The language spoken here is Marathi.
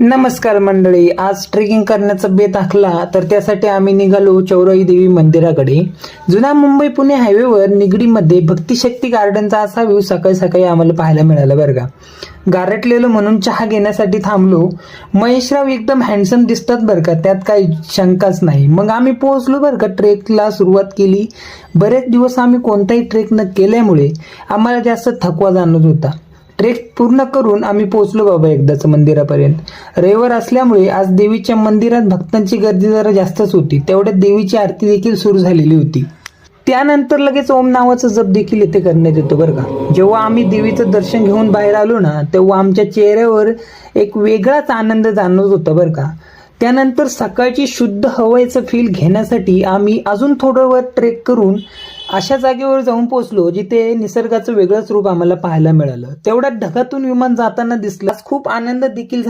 नमस्कार मंडळी, आज ट्रेकिंग करण्याचा बेत आखला तर त्यासाठी आम्ही निघालो चौराई देवी मंदिराकडे. जुना मुंबई पुणे हायवेवर निगडीमध्ये भक्तिशक्ती गार्डनचा असा व्ह्यू सकाळी सकाळी आम्हाला पाहायला मिळाला बरं का. गारटलेलो म्हणून चहा घेण्यासाठी थांबलो. महेशराव एकदम हँडसम दिसतात बरं का, त्यात काही शंकाच नाही. मग आम्ही पोहोचलो बरं का, ट्रेकला सुरुवात केली. बरेच दिवस आम्ही कोणताही ट्रेक न केल्यामुळे आम्हाला जास्त थकवा जाणवत होता. ट्रेक पूर्ण करून आम्ही पोहोचलो बाबा एकदाच मंदिरापर्यंत. रविवार असल्यामुळे आज देवीच्या मंदिरात भक्तांची गर्दी जरा जास्तच होती. तेवढ्यात देवीची आरती देखील सुरू झालेली होती. त्यानंतर लगेच ओम नावाचा जप देखील इथे करण्यात येतो बरं का. जेव्हा आम्ही देवीचं दर्शन घेऊन बाहेर आलो ना, तेव्हा आमच्या चेहऱ्यावर एक वेगळाच आनंद जाणवत होता बरं का. त्यानंतर सकाळची शुद्ध हवेचं फील घेण्यासाठी आम्ही अजून थोडं वर ट्रेक करून अशा जागेवर जाऊन पोहोचलो जिथे निसर्गाचं वेगळंच रूप आम्हाला पाहायला मिळालं. तेवढ्यात ढगातून विमान जाताना दिसलं. खूप आनंद देखील